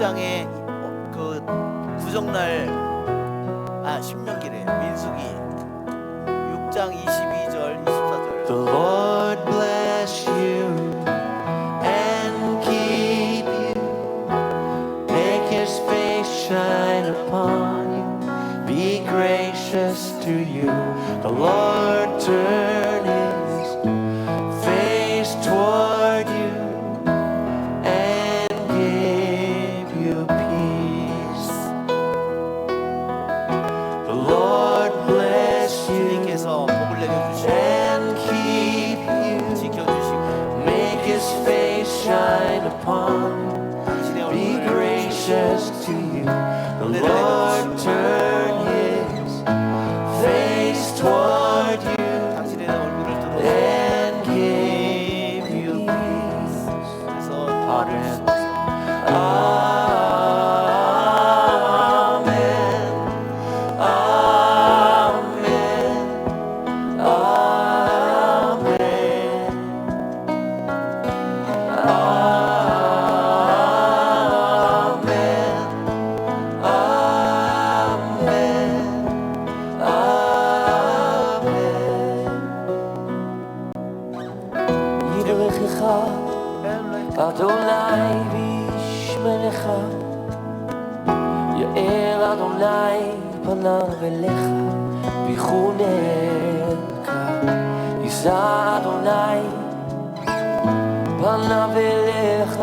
6장의 그 구정날 신명기래 민수기 6장 22절 24절. The Lord bless you and keep you. Make His face shine upon you. Be gracious to you. The Lord turn His face toward you and give you peace. The Lord bless you 주님께서 복을 내려주시고 and keep you. 지켜주시고 Make His face shine upon you. 당신의 Be 얼굴을 gracious to you. The Lord turn His face toward you 당신의 얼굴을 들어 and give you peace. 그래서 화를 주소서. אדוני וישמרך, יאר אדוני פניו אליך ויחונך, יישא אדוני פניו אליך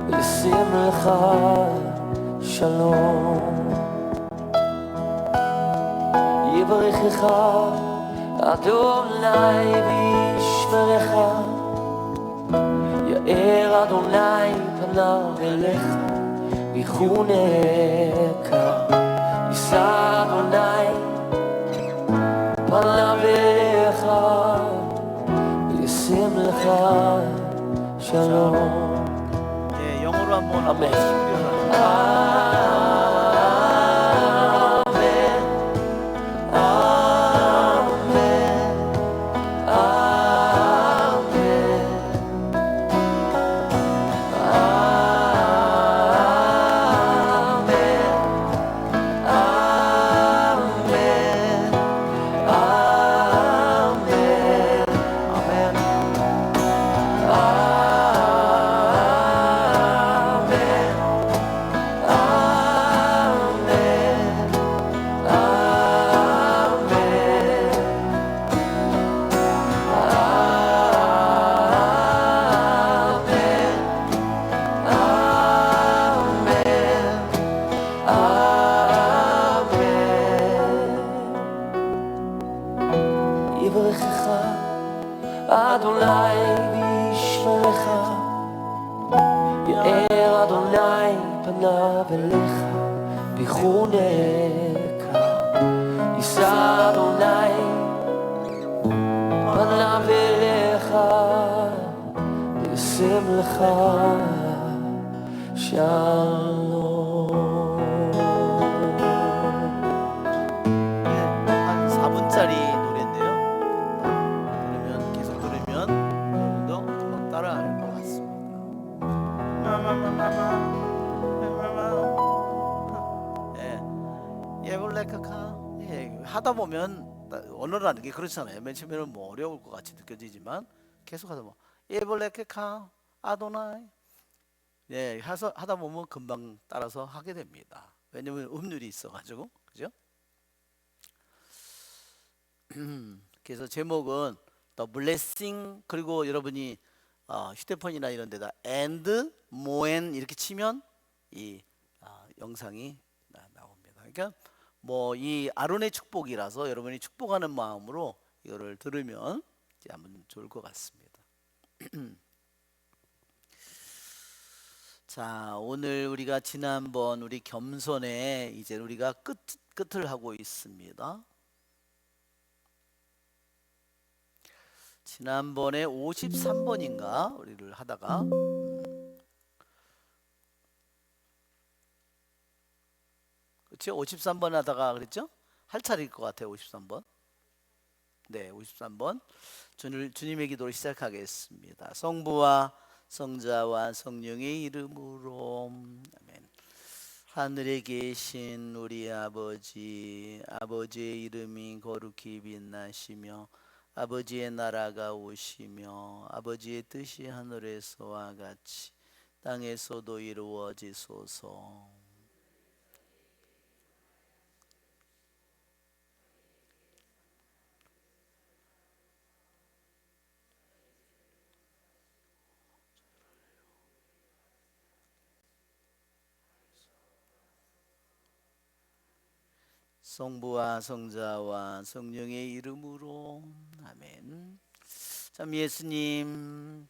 וישים לך שלום. יברכך אדוני וישמרך, יאר אדוני פניו אליך ויחונך, יישא אדוני פניו אליך וישים לך שלום. 예, 영어로 한번 아멘. יברכך אדוני וישמרך, יאר אדוני פניו אליך ויחונך, יישא אדוני פניו אליך וישים לך שלום. 한 4분짜리 노래인데요. 그러면 계속 들으면 여러분도 금방 따라할 것 같습니다. 예, 예볼레카카. 예, 하다 보면 언어라는 게 그렇잖아요. 맨 처음에는 뭐 어려울 것 같이 느껴지지만 계속 하다 보면 예볼레카카 아도나이. 예, 하다 보면 금방 따라서 하게 됩니다. 왜냐면 음률이 있어가지고, 그죠? 그래서 제목은 The Blessing, 그리고 여러분이 휴대폰이나 이런 데다 and moen 이렇게 치면 이 영상이 나옵니다. 그러니까 뭐 이 아론의 축복이라서 여러분이 축복하는 마음으로 이거를 들으면 이제 한번 좋을 것 같습니다. 자, 오늘 우리가 지난번 우리 겸손에 이제 우리가 끝을 하고 있습니다. 지난번에 53번인가 우리를 하다가 그렇죠? 53번 하다가 그랬죠? 할 차례일 것 같아요. 53번. 네, 53번 주님의 기도를 시작하겠습니다. 성부와 성자와 성령의 이름으로 아멘. 하늘에 계신 우리 아버지, 아버지의 이름이 거룩히 빛나시며 아버지의 나라가 오시며 아버지의 뜻이 하늘에서와 같이 땅에서도 이루어지소서. 성부와 성자와 성령의 이름으로 아멘. 참 예수님,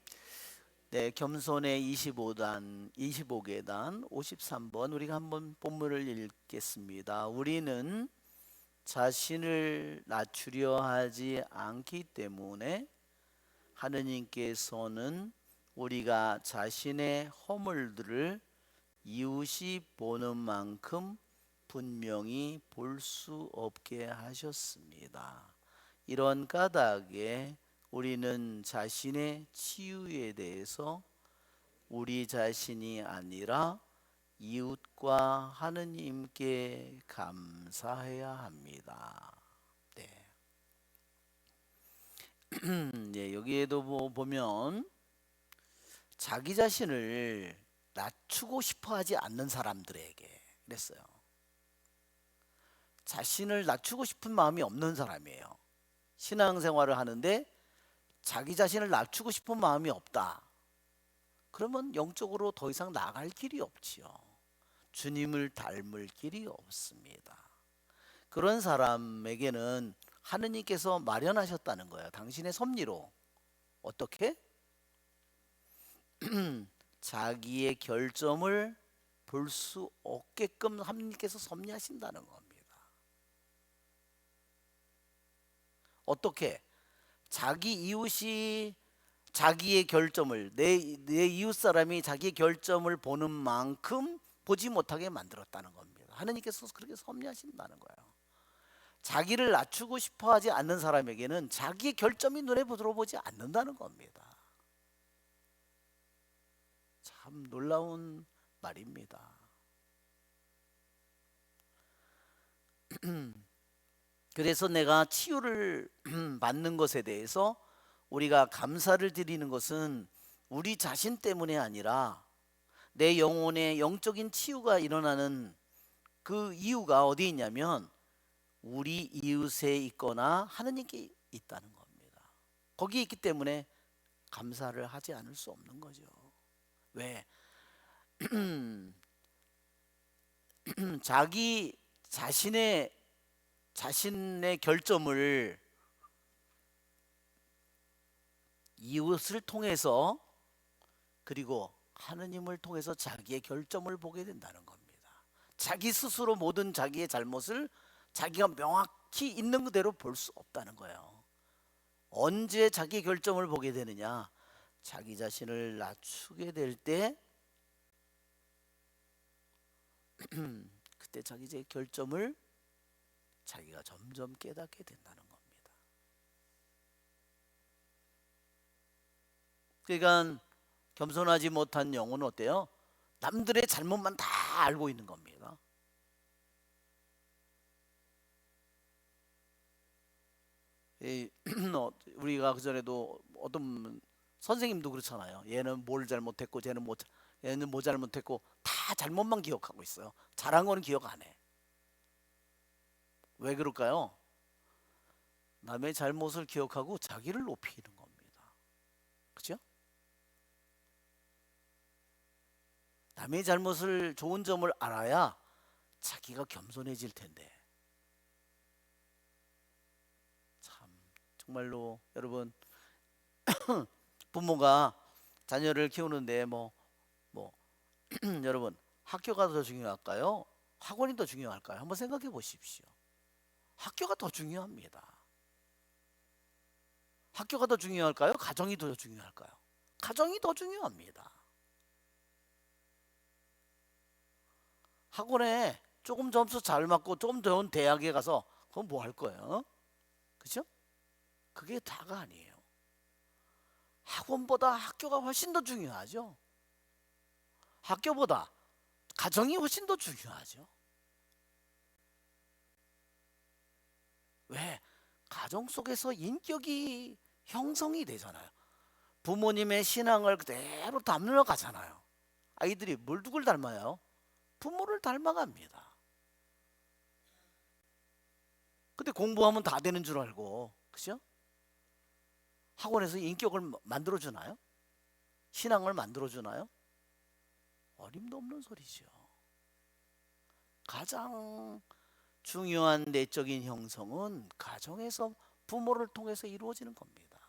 네, 겸손의 25계단 53번 우리가 한번 본문을 읽겠습니다. 우리는 자신을 낮추려 하지 않기 때문에 하느님께서는 우리가 자신의 허물들을 이웃이 보는 만큼 분명히 볼 수 없게 하셨습니다. 이런 까닭에 우리는 자신의 치유에 대해서 우리 자신이 아니라 이웃과 하느님께 감사해야 합니다. 네. 네, 여기에도 보면 자기 자신을 낮추고 싶어 하지 않는 사람들에게 그랬어요. 자신을 낮추고 싶은 마음이 없는 사람이에요. 신앙생활을 하는데 자기 자신을 낮추고 싶은 마음이 없다. 그러면 영적으로 더 이상 나갈 길이 없지요. 주님을 닮을 길이 없습니다. 그런 사람에게는 하느님께서 마련하셨다는 거예요. 당신의 섭리로. 어떻게? 자기의 결점을 볼 수 없게끔 하느님께서 섭리하신다는 겁니다. 어떻게? 자기 이웃이 자기의 결점을 내 이웃 사람이 자기의 결점을 보는 만큼 보지 못하게 만들었다는 겁니다. 하느님께서 그렇게 섭리하신다는 거예요. 자기를 낮추고 싶어 하지 않는 사람에게는 자기의 결점이 눈에 들어보지 않는다는 겁니다. 참 놀라운 말입니다. 그래서 내가 치유를 받는 것에 대해서 우리가 감사를 드리는 것은 우리 자신 때문에 아니라 내 영혼의 영적인 치유가 일어나는 그 이유가 어디 있냐면 우리 이웃에 있거나 하느님께 있다는 겁니다. 거기에 있기 때문에 감사를 하지 않을 수 없는 거죠. 왜? 자신의 결점을 이웃을 통해서 그리고 하느님을 통해서 자기의 결점을 보게 된다는 겁니다. 자기 스스로 모든 자기의 잘못을 자기가 명확히 있는 그대로 볼 수 없다는 거예요. 언제 자기 결점을 보게 되느냐? 자기 자신을 낮추게 될 때 그때 자기의 결점을 자기가 점점 깨닫게 된다는 겁니다. 그러니까 겸손하지 못한 영혼은 어때요? 남들의 잘못만 다 알고 있는 겁니다. 우리가 그전에도 어떤 선생님도 그렇잖아요. 얘는 뭘 잘못했고 얘는 뭐 잘못했고 다 잘못만 기억하고 있어요. 잘한 거는 기억 안 해. 왜 그럴까요? 남의 잘못을 기억하고 자기를 높이는 겁니다. 그렇죠? 남의 잘못을 좋은 점을 알아야 자기가 겸손해질 텐데. 참 정말로 여러분 부모가 자녀를 키우는데 여러분 학교가 더 중요할까요? 학원이 더 중요할까요? 한번 생각해 보십시오. 학교가 더 중요합니다. 학교가 더 중요할까요? 가정이 더 중요할까요? 가정이 더 중요합니다. 학원에 조금 점수 잘 맞고 좀 좋은 대학에 가서 그건 뭐 할 거예요? 그렇죠? 그게 다가 아니에요. 학원보다 학교가 훨씬 더 중요하죠. 학교보다 가정이 훨씬 더 중요하죠. 왜? 가정 속에서 인격이 형성이 되잖아요. 부모님의 신앙을 그대로 담으러 가잖아요. 아이들이 뭘 누굴 닮아요? 부모를 닮아갑니다. 근데 공부하면 다 되는 줄 알고, 그죠? 학원에서 인격을 만들어 주나요? 신앙을 만들어 주나요? 어림도 없는 소리죠. 가장 중요한 내적인 형성은 가정에서 부모를 통해서 이루어지는 겁니다.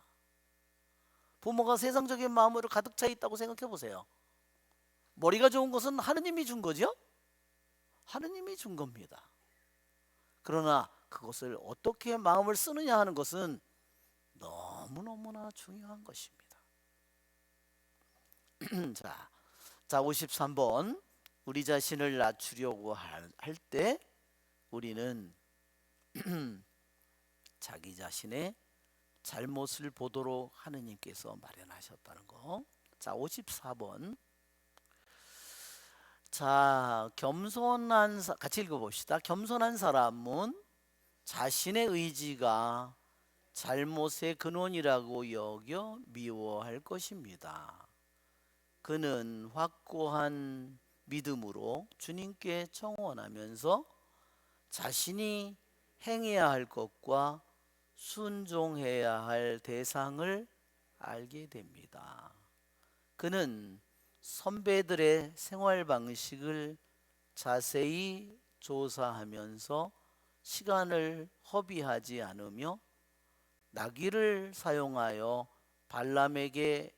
부모가 세상적인 마음으로 가득 차 있다고 생각해 보세요. 머리가 좋은 것은 하느님이 준 거죠? 하느님이 준 겁니다. 그러나 그것을 어떻게 마음을 쓰느냐 하는 것은 너무너무나 중요한 것입니다. 자, 53번. 우리 자신을 낮추려고 할 때 우리는 자기 자신의 잘못을 보도록 하느님께서 마련하셨다는 거. 자, 54번. 자, 같이 읽어봅시다. 겸손한 사람은 자신의 의지가 잘못의 근원이라고 여겨 미워할 것입니다. 그는 확고한 믿음으로 주님께 청원하면서 자신이 행해야 할 것과 순종해야 할 대상을 알게 됩니다. 그는 선배들의 생활 방식을 자세히 조사하면서 시간을 허비하지 않으며 나귀를 사용하여 발람에게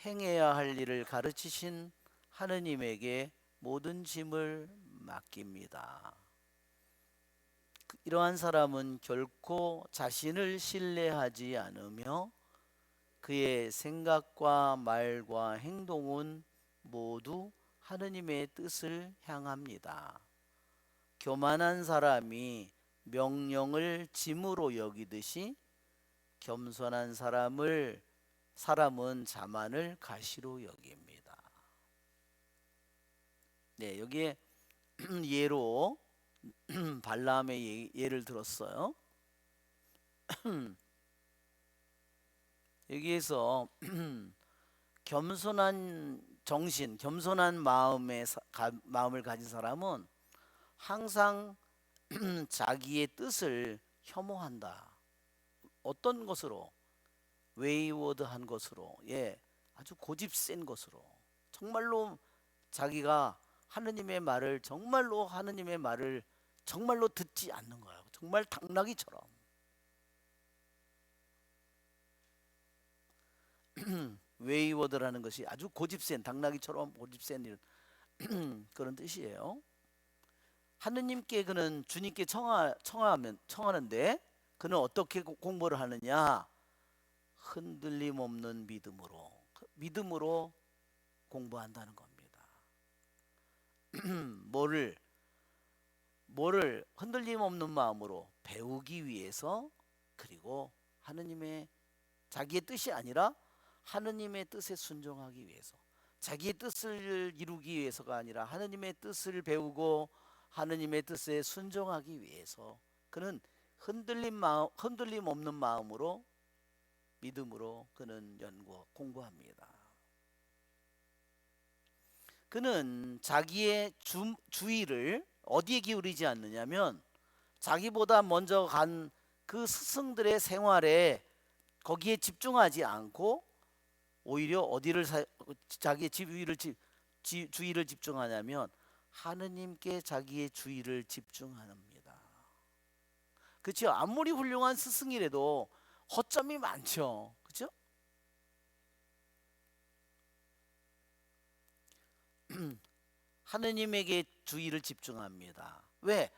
행해야 할 일을 가르치신 하느님에게 모든 짐을 맡깁니다. 이러한 사람은 결코 자신을 신뢰하지 않으며 그의 생각과 말과 행동은 모두 하느님의 뜻을 향합니다. 교만한 사람이 명령을 짐으로 여기듯이 겸손한 사람은 자만을 가시로 여깁니다. 네, 여기에 예로 발람의 예를 들었어요. 여기에서 겸손한 정신, 겸손한 마음을 가진 사람은 항상 자기의 뜻을 혐오한다. 어떤 것으로? 웨이워드한 것으로, 아주 고집센 것으로, 정말로 자기가 하느님의 말을 정말로 듣지 않는 거예요. 정말 당나귀처럼. 웨이워드라는 것이 아주 고집센, 당나귀처럼 고집센 이런 그런 뜻이에요. 하느님께 그는 주님께 청하는데 그는 어떻게 공부를 하느냐? 흔들림 없는 믿음으로 공부한다는 겁니다. 뭐를 흔들림 없는 마음으로 배우기 위해서, 그리고 자기의 뜻이 아니라 하느님의 뜻에 순종하기 위해서, 자기의 뜻을 이루기 위해서가 아니라 하느님의 뜻을 배우고 하느님의 뜻에 순종하기 위해서 그는 흔들림 없는 마음으로 믿음으로 그는 공부합니다. 그는 자기의 주의를 어디에 기울이지 않느냐면 자기보다 먼저 간 그 스승들의 생활에 거기에 집중하지 않고 오히려 자기의 주의를 집중하냐면 하느님께 자기의 주의를 집중합니다. 그렇죠? 아무리 훌륭한 스승이라도 허점이 많죠. 그렇죠? 하느님에게 주의를 집중합니다. 왜?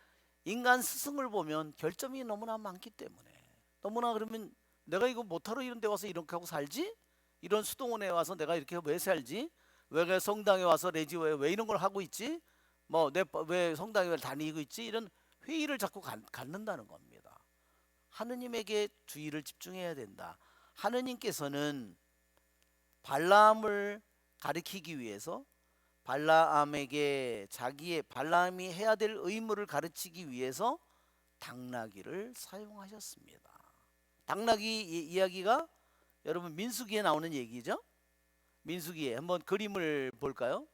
인간 스승을 보면 결점이 너무나 많기 때문에. 너무나 그러면 내가 이거 못하러 이런 데 와서 이렇게 하고 살지? 이런 수동원에 와서 내가 이렇게 왜 살지? 왜 성당에 와서 왜 이런 걸 하고 있지? 왜 성당에 다니고 있지? 이런 회의를 자꾸 갖는다는 겁니다. 하느님에게 주의를 집중해야 된다. 하느님께서는 발라암을 가리키기 위해서 발라암에게 발라암이 해야 될 의무를 가르치기 위해서 당나귀를 사용하셨습니다. 당나귀 이야기가 여러분 민수기에 나오는 얘기죠. 민수기에 한번 그림을 볼까요?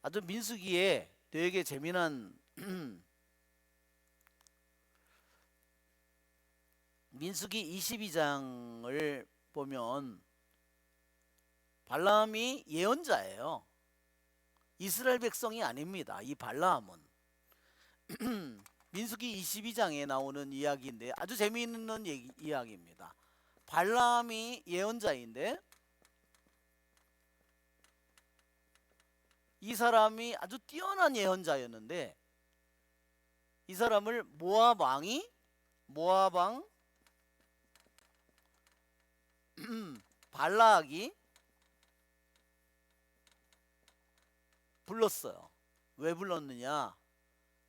아주 민수기에 되게 재미난 민수기 22장을 보면 발라암이 예언자예요. 이스라엘 백성이 아닙니다. 이 발라암은 민수기 22장에 나오는 이야기인데 아주 재미있는 이야기입니다. 발라암이 예언자인데 이 사람이 아주 뛰어난 예언자였는데 이 사람을 모압 왕 발락이 불렀어요. 왜 불렀느냐?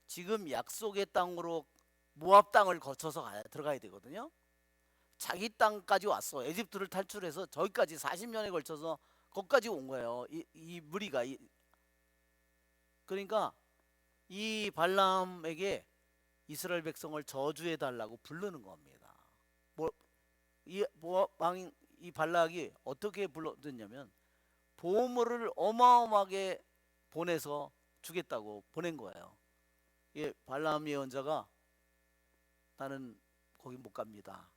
지금 약속의 땅으로 모압 땅을 거쳐서 들어가야 되거든요. 자기 땅까지 왔어. 에집트를 탈출해서 저기까지 40년에 걸쳐서 거기까지 온 거예요. 이 무리가 그러니까 이 발람에게 이스라엘 백성을 저주해 달라고 부르는 겁니다. 이 발락이 어떻게 불렀냐면 보물을 어마어마하게 보내서 주겠다고 보낸 거예요. 발람 예언자가 나는 거기 못 갑니다.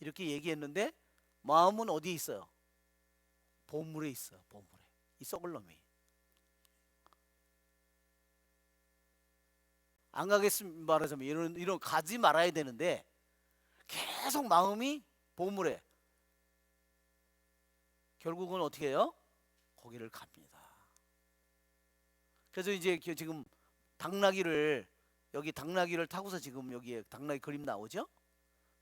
이렇게 얘기했는데 마음은 어디에 있어요? 보물에 있어요. 보물에. 이 썩을 놈이. 안 가겠습니다 말하자면 이런 가지 말아야 되는데 계속 마음이 보물에. 결국은 어떻게 해요? 거기를 갑니다. 그래서 이제 지금 여기 당나귀를 타고서 지금 여기에 당나귀 그림 나오죠?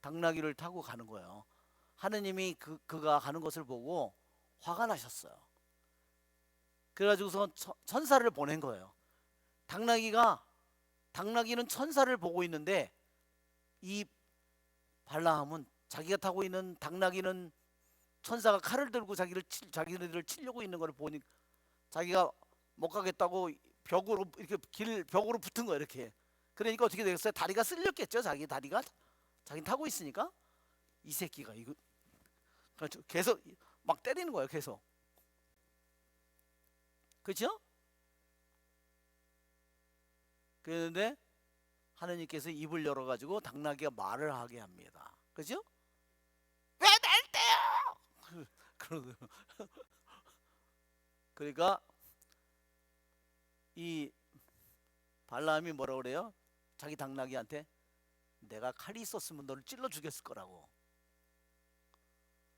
당나귀를 타고 가는 거예요. 하느님이 그가 가는 것을 보고 화가 나셨어요. 그래가지고서 천사를 보낸 거예요. 당나귀는 천사를 보고 있는데 이 발라함은 자기가 타고 있는 당나귀는 천사가 칼을 들고 자기들을 치려고 있는 걸 보니 자기가 못 가겠다고 벽으로 붙은 거예요. 이렇게. 그러니까 어떻게 되겠어요? 다리가 쓸렸겠죠. 자기 타고 있으니까 이 새끼가 이거 계속 막 때리는 거예요. 계속. 그렇죠? 그런데 하느님께서 입을 열어가지고 당나귀가 말을 하게 합니다. 그렇죠? 왜 날 때요? 그러니까 이 발람이 뭐라 그래요? 자기 당나귀한테 내가 칼이 있었으면 너를 찔러 죽였을 거라고.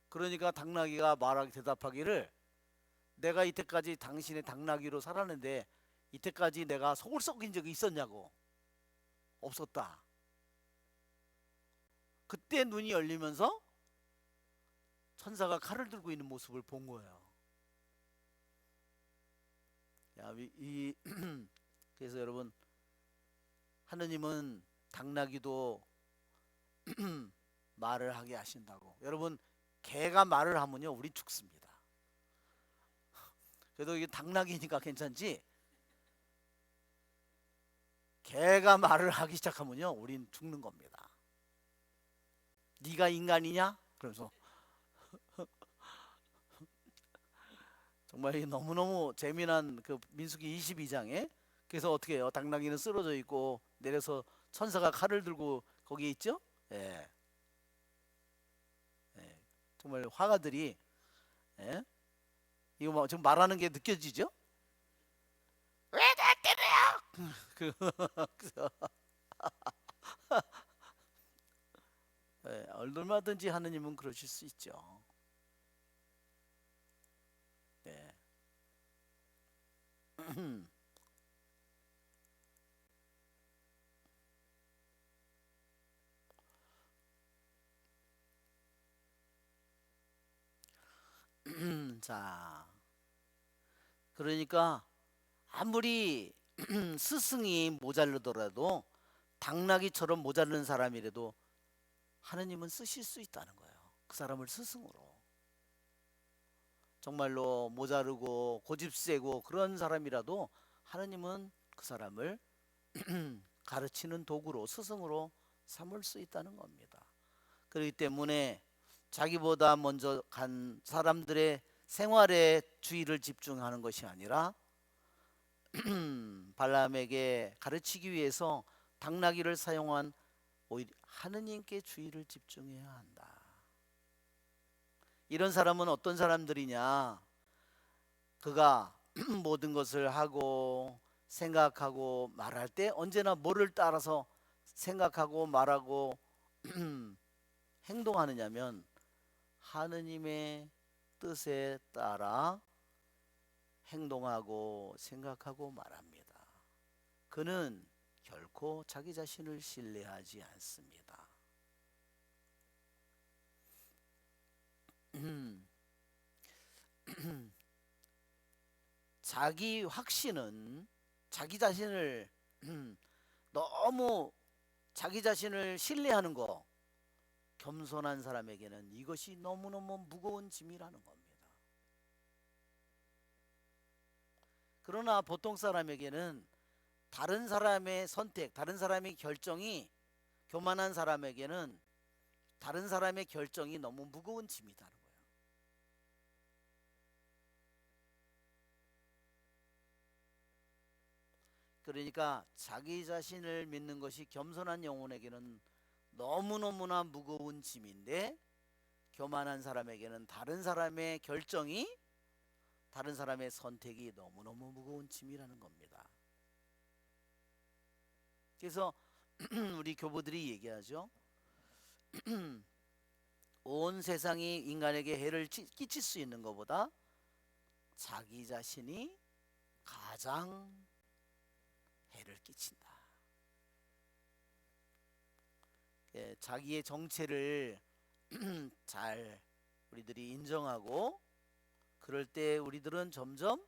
그러니까 당나귀가 대답하기를 내가 이때까지 당신의 당나귀로 살았는데 이때까지 내가 속을 썩인 적이 있었냐고. 없었다. 그때 눈이 열리면서 천사가 칼을 들고 있는 모습을 본 거예요. 그래서 여러분 하느님은 당나귀도 말을 하게 하신다고. 여러분 개가 말을 하면요 우리 죽습니다. 그래도 이게 당나귀니까 괜찮지. 개가 말을 하기 시작하면요 우린 죽는 겁니다. 네가 인간이냐? 그러면서 정말 너무너무 재미난 그 민수기 22장에 그래서 어떻게 해요? 당나귀는 쓰러져 있고 내려서 천사가 칼을 들고 거기에 있죠? 예. 예. 정말 화가들이 예? 이거 지금 말하는 게 느껴지죠? 왜 나 때려요? 예, 얼마든지 하느님은 그러실 수 있죠. 예. 자, 그러니까 아무리 스승이 모자르더라도 당나귀처럼 모자른 사람이라도 하느님은 쓰실 수 있다는 거예요. 그 사람을 스승으로, 정말로 모자르고 고집세고 그런 사람이라도 하느님은 그 사람을 가르치는 도구로, 스승으로 삼을 수 있다는 겁니다. 그렇기 때문에 자기보다 먼저 간 사람들의 생활에 주의를 집중하는 것이 아니라 발람에게 가르치기 위해서 당나귀를 사용한 오히려 하느님께 주의를 집중해야 한다. 이런 사람은 어떤 사람들이냐? 그가 모든 것을 하고 생각하고 말할 때 언제나 뭐를 따라서 생각하고 말하고 행동하느냐면 하느님의 뜻에 따라 행동하고 생각하고 말합니다. 그는 결코 자기 자신을 신뢰하지 않습니다. 자기 확신은 자기 자신을 너무 자기 자신을 신뢰하는 거, 겸손한 사람에게는 이것이 너무너무 무거운 짐이라는 겁니다. 그러나 보통 사람에게는 다른 사람의 선택, 다른 사람의 결정이, 교만한 사람에게는 다른 사람의 결정이 너무 무거운 짐이다는 거예요. 그러니까 자기 자신을 믿는 것이 겸손한 영혼에게는 너무너무나 무거운 짐인데, 교만한 사람에게는 다른 사람의 결정이, 다른 사람의 선택이 너무너무 무거운 짐이라는 겁니다. 그래서 우리 교부들이 얘기하죠. 온 세상이 인간에게 해를 끼칠 수 있는 것보다 자기 자신이 가장 해를 끼친다. 자기의 정체를 잘 우리들이 인정하고, 그럴 때 우리들은 점점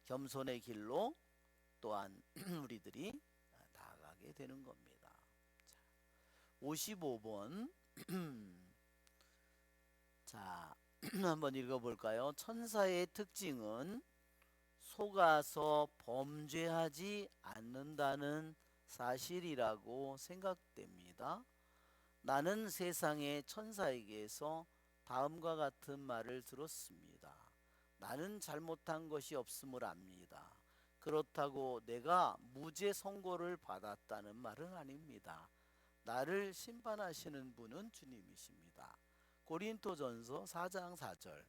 겸손의 길로 또한 우리들이 나아가게 되는 겁니다. 55번 자, 한번 읽어볼까요? 천사의 특징은 속아서 범죄하지 않는다는 사실이라고 생각됩니다. 나는 세상의 천사에게서 다음과 같은 말을 들었습니다. 나는 잘못한 것이 없음을 압니다. 그렇다고 내가 무죄 선고를 받았다는 말은 아닙니다. 나를 심판하시는 분은 주님이십니다. 고린토전서 4장 4절.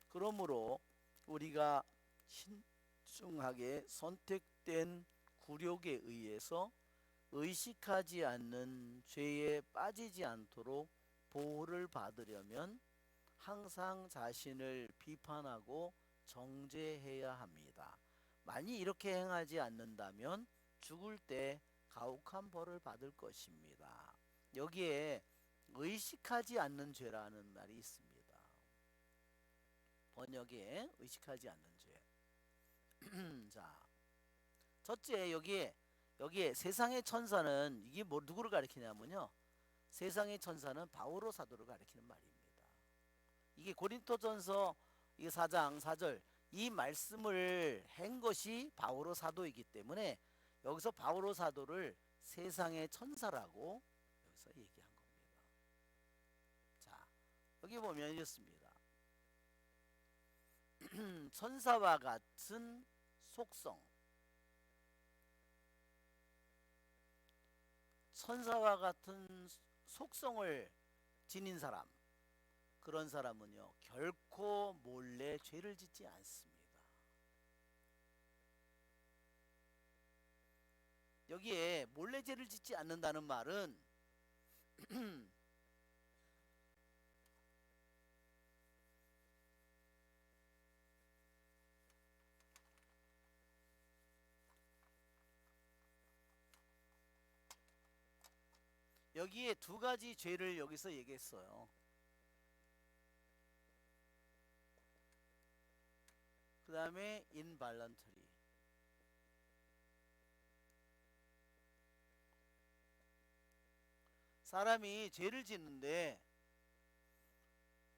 그러므로 우리가 신중하게 선택된 굴욕에 의해서 의식하지 않는 죄에 빠지지 않도록 보호를 받으려면 항상 자신을 비판하고 정죄해야 합니다. 만일 이렇게 행하지 않는다면 죽을 때 가혹한 벌을 받을 것입니다. 여기에 의식하지 않는 죄라는 말이 있습니다. 번역에 의식하지 않는 죄. 자, 첫째, 여기에 세상의 천사는 이게 뭐 누구를 가리키냐면요, 세상의 천사는 바오로 사도를 가리키는 말입니다. 이게 고린토전서 4장 4절 이 말씀을 한 것이 바오로 사도이기 때문에 여기서 바오로 사도를 세상의 천사라고 여기서 얘기한 겁니다. 자, 여기 보면 이렇습니다. 천사와 같은 속성, 천사와 같은 속성을 지닌 사람, 그런 사람은요 결코 몰래 죄를 짓지 않습니다. 여기에 몰래 죄를 짓지 않는다는 말은 여기에 두 가지 죄를 여기서 얘기했어요. 그 다음에 involuntary. 사람이 죄를 짓는데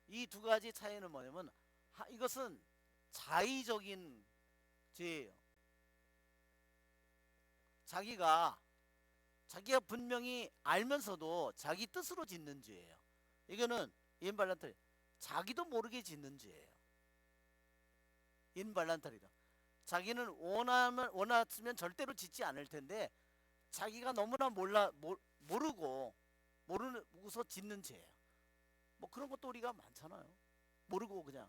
이 두 가지 차이는 뭐냐면 이것은 자의적인 죄예요. 자기가 분명히 알면서도 자기 뜻으로 짓는 죄예요. 이거는 인발란타리, 자기도 모르게 짓는 죄예요. 인발란타리다. 자기는 원했으면 절대로 짓지 않을 텐데 자기가 너무나 모르고서 짓는 죄예요. 뭐 그런 것도 우리가 많잖아요. 모르고 그냥.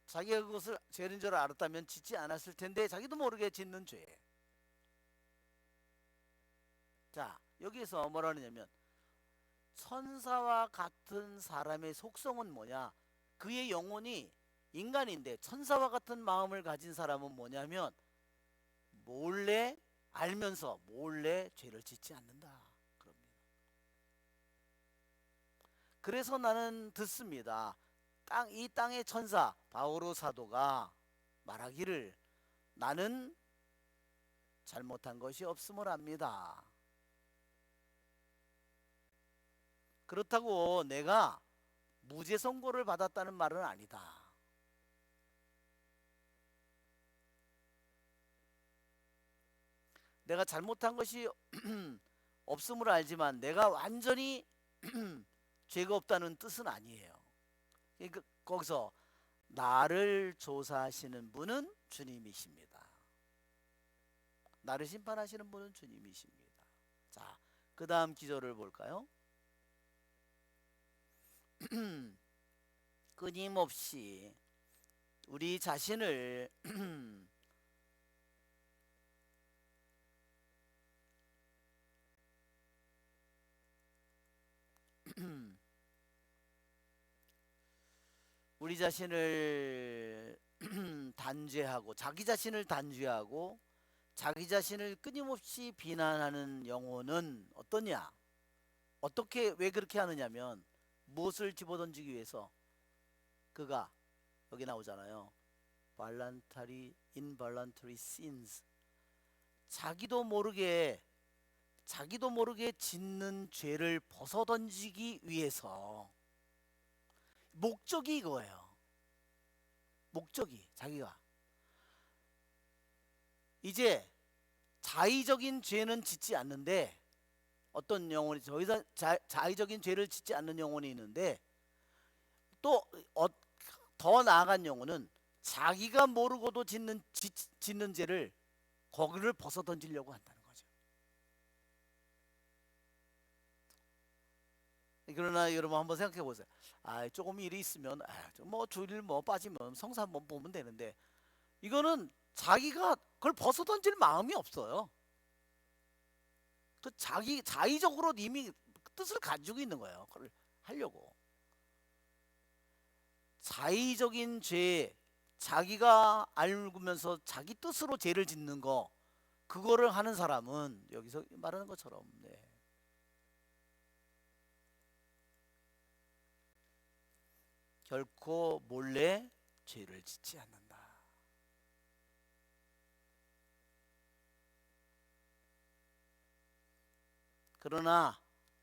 자기가 그것을 죄인 줄 알았다면 짓지 않았을 텐데 자기도 모르게 짓는 죄. 자, 여기에서 뭐라 하느냐면 천사와 같은 사람의 속성은 뭐냐? 그의 영혼이 인간인데 천사와 같은 마음을 가진 사람은 뭐냐면 몰래 알면서 몰래 죄를 짓지 않는다. 그럽니다. 그래서 나는 듣습니다. 이 땅의 천사 바오로 사도가 말하기를 나는 잘못한 것이 없음을 압니다. 그렇다고 내가 무죄 선고를 받았다는 말은 아니다. 내가 잘못한 것이 없음을 알지만 내가 완전히 죄가 없다는 뜻은 아니에요. 그러니까 거기서 나를 조사하시는 분은 주님이십니다. 나를 심판하시는 분은 주님이십니다. 자, 그 다음 기절을 볼까요? 끊임없이 우리 자신을 우리 자신을 단죄하고 자기 자신을 단죄하고 자기 자신을 끊임없이 비난하는 영혼은 어떠냐? 어떻게 왜 그렇게 하느냐면 무엇을 집어던지기 위해서 그가 여기 나오잖아요. voluntary, involuntary sins. 자기도 모르게 짓는 죄를 벗어던지기 위해서 목적이 이거예요. 목적이 자기가 이제 자의적인 죄는 짓지 않는데 어떤 영혼이 자의적인 죄를 짓지 않는 영혼이 있는데 또 더 나아간 영혼은 자기가 모르고도 짓는 죄를 거기를 벗어 던지려고 한다는 거죠. 그러나 여러분 한번 생각해 보세요. 조금 일이 있으면 뭐 주일 뭐 빠지면 성사 한번 보면 되는데 이거는 자기가 그걸 벗어 던질 마음이 없어요. 그 자의적으로 이미 뜻을 가지고 있는 거예요. 그걸 하려고. 자의적인 죄, 자기가 알면서 자기 뜻으로 죄를 짓는 거, 그거를 하는 사람은 여기서 말하는 것처럼 결코 몰래 죄를 짓지 않는다. 그러나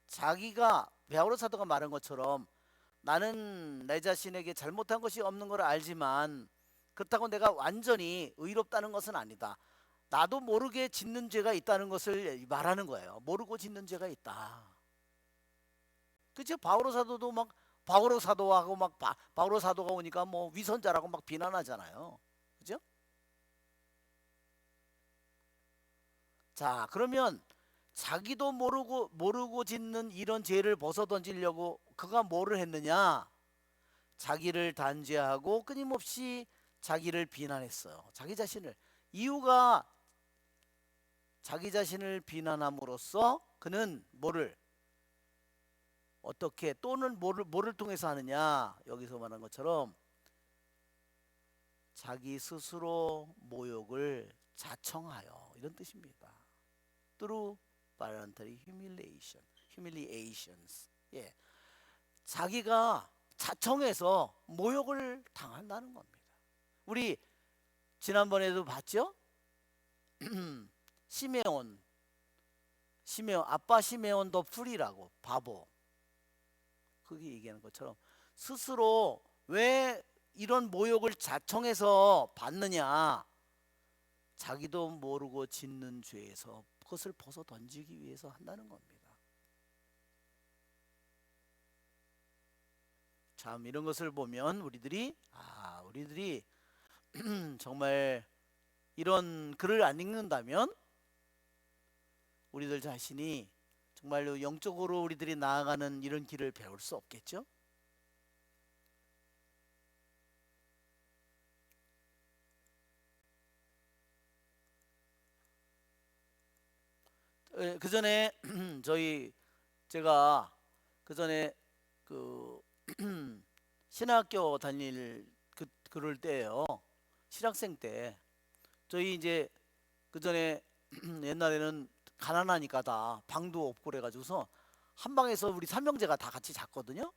자기가 베드로 사도가 말한 것처럼 나는 내 자신에게 잘못한 것이 없는 걸 알지만 그렇다고 내가 완전히 의롭다는 것은 아니다. 나도 모르게 짓는 죄가 있다는 것을 말하는 거예요. 모르고 짓는 죄가 있다. 그죠? 바오로 사도도 막 바오로 사도하고 막 바오로 사도가 오니까 뭐 위선자라고 막 비난하잖아요. 그죠? 자, 그러면 자기도 모르고 짓는 이런 죄를 벗어 던지려고 그가 뭐를 했느냐? 자기를 단죄하고 끊임없이 자기를 비난했어요. 자기 자신을. 이유가 자기 자신을 비난함으로써 그는 뭐를 어떻게 또는 뭐를 통해서 하느냐? 여기서 말한 것처럼 자기 스스로 모욕을 자청하여 이런 뜻입니다. through voluntary humiliations. 예. 자기가 자청해서 모욕을 당한다는 겁니다. 우리 지난번에도 봤죠? 시메온, 아빠 시메온도 풀이라고, 바보. 그게 얘기하는 것처럼 스스로 왜 이런 모욕을 자청해서 받느냐? 자기도 모르고 짓는 죄에서 그것을 벗어 던지기 위해서 한다는 겁니다. 참 이런 것을 보면 우리들이 정말 이런 글을 안 읽는다면 우리들 자신이 정말로 영적으로 우리들이 나아가는 이런 길을 배울 수 없겠죠? 그 전에 제가 그 전에 그 신학교 다닐 그럴 때예요. 실학생 때 저희 이제 그 전에 옛날에는 가난하니까 다 방도 없고 그래가지고서 한 방에서 우리 삼형제가 다 같이 잤거든요.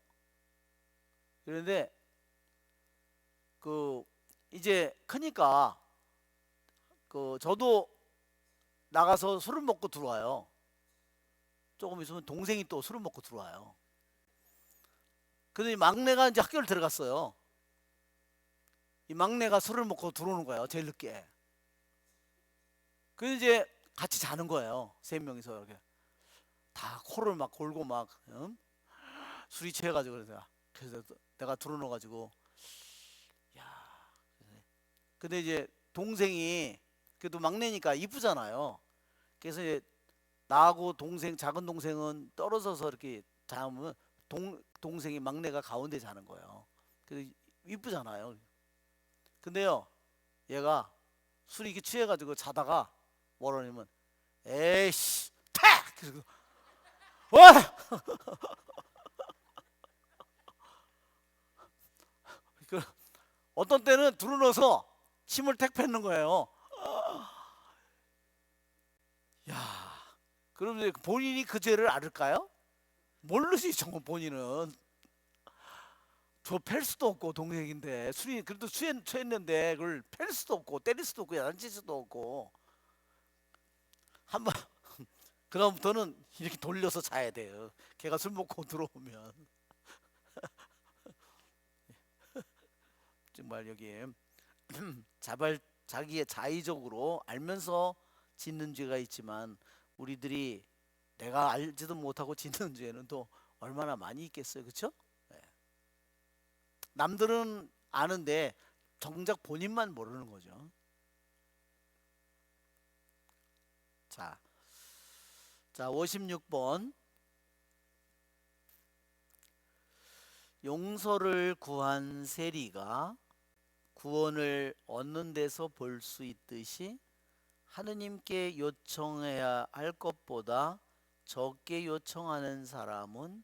그런데 그 이제 크니까 그 저도 나가서 술을 먹고 들어와요. 조금 있으면 동생이 또 술을 먹고 들어와요. 근데 이 막내가 이제 학교를 들어갔어요. 이 막내가 술을 먹고 들어오는 거예요. 제일 늦게. 그래서 이제 같이 자는 거예요. 세 명이서 이렇게 다 코를 막 골고 막 술이 취해가지고 그래서 내가 들어넣어가지고 야. 근데 이제 동생이 그래도 막내니까 이쁘잖아요. 그래서 이제 나하고 작은 동생은 떨어져서 이렇게 자면 동생이 막내가 가운데 자는 거예요. 그래서 이쁘잖아요. 근데요, 얘가 술이 이렇게 취해가지고 자다가 뭐라냐면 에이씨 탁! 그리고 와! 그 어떤 때는 들어넣어서 침을 택 뱉는 거예요. 야, 그럼 이제 본인이 그 죄를 알을까요? 모르지 정말 본인은. 저 팰 수도 없고 동생인데 술이 그래도 취했는데 그걸 팰 수도 없고 때릴 수도 없고 야단칠 수도 없고 한번 그다음부터는 이렇게 돌려서 자야 돼요. 걔가 술 먹고 들어오면 정말 여기에 자기의 자의적으로 알면서 짓는 죄가 있지만 우리들이 내가 알지도 못하고 짓는 죄는 또 얼마나 많이 있겠어요, 그렇죠? 남들은 아는데 정작 본인만 모르는 거죠. 자, 56번 용서를 구한 세리가 구원을 얻는 데서 볼 수 있듯이 하느님께 요청해야 할 것보다 적게 요청하는 사람은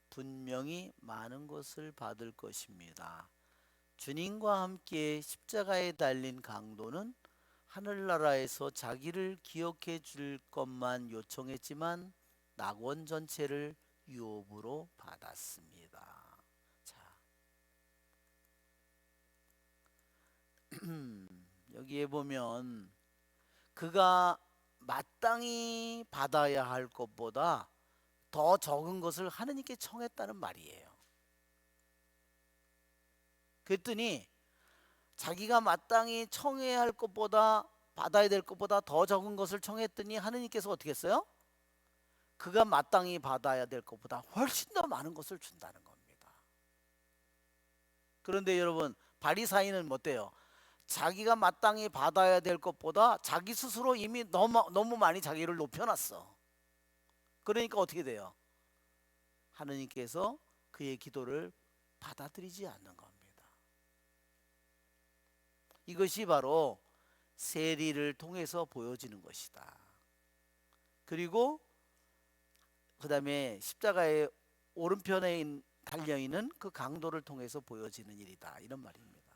분명히 많은 것을 받을 것입니다. 주님과 함께 십자가에 달린 강도는 하늘나라에서 자기를 기억해 줄 것만 요청했지만 낙원 전체를 유업으로 받았습니다. 자, 여기에 보면 그가 마땅히 받아야 할 것보다 더 적은 것을 하느님께 청했다는 말이에요. 그랬더니 자기가 마땅히 청해야 할 것보다 받아야 될 것보다 더 적은 것을 청했더니 하느님께서 어떻게 했어요? 그가 마땅히 받아야 될 것보다 훨씬 더 많은 것을 준다는 겁니다. 그런데 여러분 바리사인은 어때요? 자기가 마땅히 받아야 될 것보다 자기 스스로 이미 너무 많이 자기를 높여놨어. 그러니까 어떻게 돼요? 하느님께서 그의 기도를 받아들이지 않는 겁니다. 이것이 바로 세리를 통해서 보여지는 것이다. 그리고 그 다음에 십자가의 오른편에 달려있는 그 강도를 통해서 보여지는 일이다. 이런 말입니다.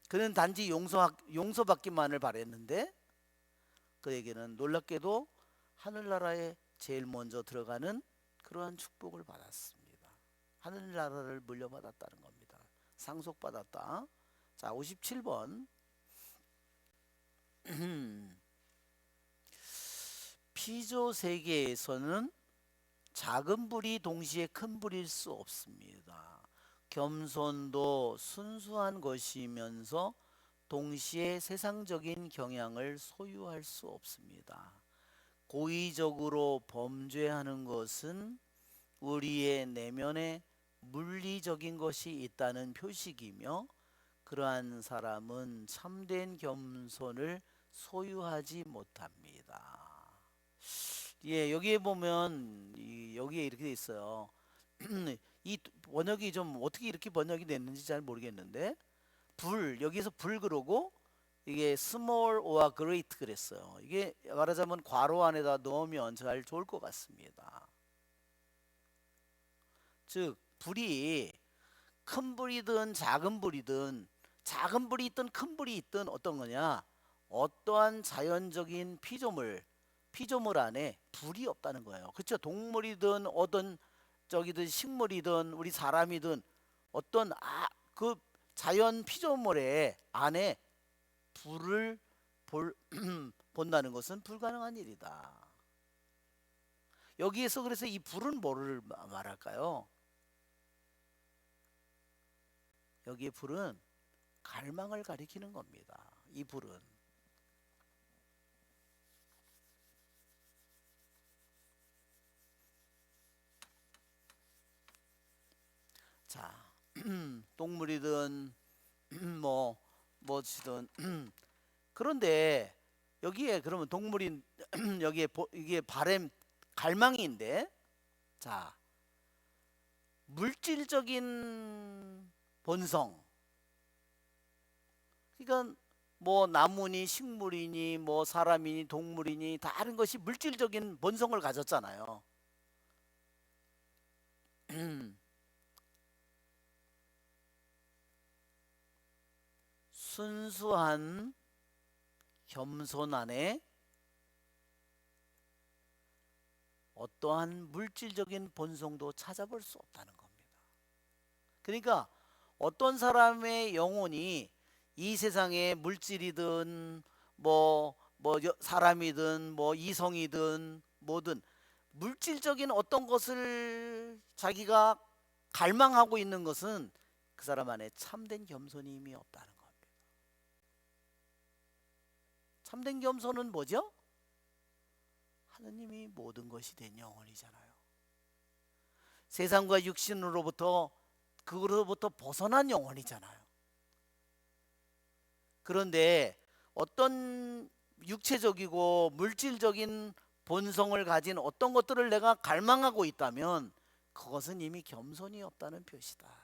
그는 단지 용서받기만을 바랬는데 그에게는 놀랍게도 하늘나라에 제일 먼저 들어가는 그러한 축복을 받았습니다. 하늘나라를 물려받았다는 겁니다. 상속받았다. 자, 57번 피조 세계에서는 작은 불이 동시에 큰 불일 수 없습니다. 겸손도 순수한 것이면서 동시에 세상적인 경향을 소유할 수 없습니다. 고의적으로 범죄하는 것은 우리의 내면에 물리적인 것이 있다는 표식이며, 그러한 사람은 참된 겸손을 소유하지 못합니다. 예, 여기에 보면 여기에 이렇게 돼 있어요. 이 번역이 좀 어떻게 이렇게 번역이 됐는지 잘 모르겠는데, 불 여기서 불 그러고 이게 small or great 그랬어요. 이게 말하자면 괄호 안에다 넣으면 잘 좋을 것 같습니다. 즉 불이 큰 불이든 작은 불이든, 작은 불이 있든 큰 불이 있든 어떤 거냐, 어떠한 자연적인 피조물 안에 불이 없다는 거예요. 그렇죠? 동물이든 어떤 저기든 식물이든 우리 사람이든 어떤 그 자연 피조물의 안에 불을 본다는 것은 불가능한 일이다. 여기에서 그래서 이 불은 뭐를 말할까요? 여기에 불은 갈망을 가리키는 겁니다. 이 불은. 자, 동물이든 뭐지든 그런데 여기에 그러면 동물인 여기에 이게 바램 갈망인데, 자, 물질적인 본성, 그러니까 뭐 나무니 식물이니 뭐 사람이니 동물이니 다른 것이 물질적인 본성을 가졌잖아요. 순수한 겸손 안에 어떠한 물질적인 본성도 찾아볼 수 없다는 겁니다. 그러니까 어떤 사람의 영혼이 이 세상에 물질이든 사람이든 뭐 이성이든 뭐든 물질적인 어떤 것을 자기가 갈망하고 있는 것은 그 사람 안에 참된 겸손이 이미 없다는 겁니다. 참된 겸손은 뭐죠? 하느님이 모든 것이 된 영혼이잖아요. 세상과 육신으로부터 그거로부터 벗어난 영혼이잖아요. 그런데 어떤 육체적이고 물질적인 본성을 가진 어떤 것들을 내가 갈망하고 있다면 그것은 이미 겸손이 없다는 표시다.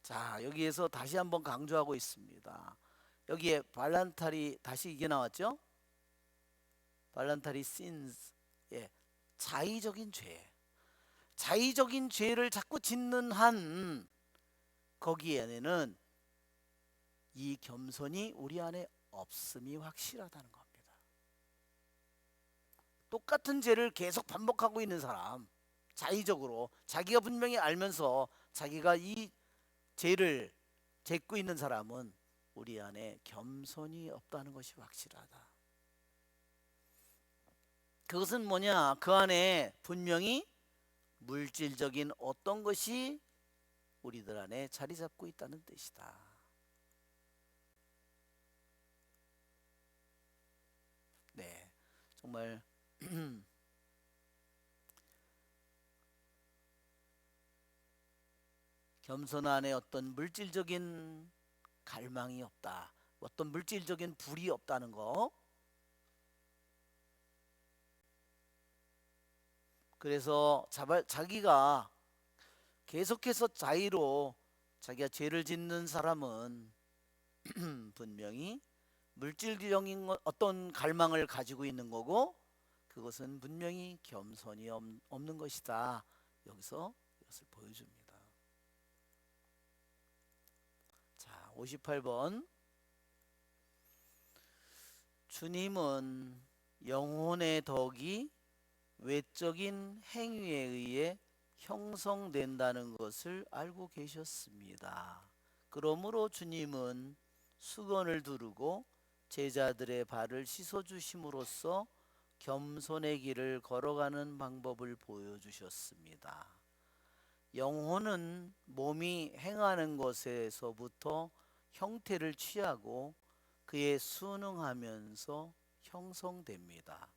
자, 여기에서 다시 한번 강조하고 있습니다. 여기에 발란타리, 다시 이게 나왔죠? 발란타리 신스, 예, 자의적인 죄. 자의적인 죄를 자꾸 짓는 한 거기에는 이 겸손이 우리 안에 없음이 확실하다는 겁니다. 똑같은 죄를 계속 반복하고 있는 사람, 자의적으로 자기가 분명히 알면서 자기가 이 죄를 짓고 있는 사람은 우리 안에 겸손이 없다는 것이 확실하다. 그것은 뭐냐? 그 안에 분명히 물질적인 어떤 것이 우리들 안에 자리 잡고 있다는 뜻이다. 네, 정말 겸손 안에 어떤 물질적인 갈망이 없다, 어떤 물질적인 불이 없다는 거. 그래서 자기가 계속해서 자의로 자기가 죄를 짓는 사람은 분명히 물질적인 어떤 갈망을 가지고 있는 거고, 그것은 분명히 겸손이 없는 것이다. 여기서 이것을 보여줍니다. 자, 58번. 주님은 영혼의 덕이 외적인 행위에 의해 형성된다는 것을 알고 계셨습니다. 그러므로 주님은 수건을 두르고 제자들의 발을 씻어 주심으로써 겸손의 길을 걸어가는 방법을 보여주셨습니다. 영혼은 몸이 행하는 것에서부터 형태를 취하고 그에 순응하면서 형성됩니다.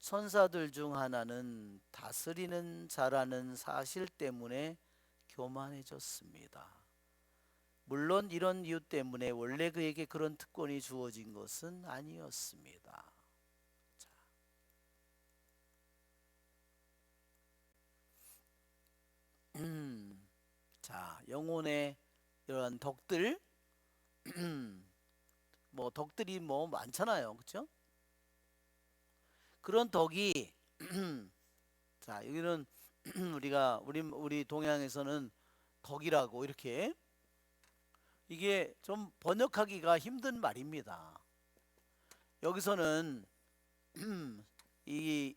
천사들 중 하나는 다스리는 자라는 사실 때문에 교만해졌습니다. 물론 이런 이유 때문에 원래 그에게 그런 특권이 주어진 것은 아니었습니다. 자, 영혼의 이러한 덕들, 뭐 덕들이 뭐 많잖아요, 그렇죠? 그런 덕이 자, 여기는 우리 동양에서는 덕이라고 이렇게 이게 좀 번역하기가 힘든 말입니다. 여기서는 이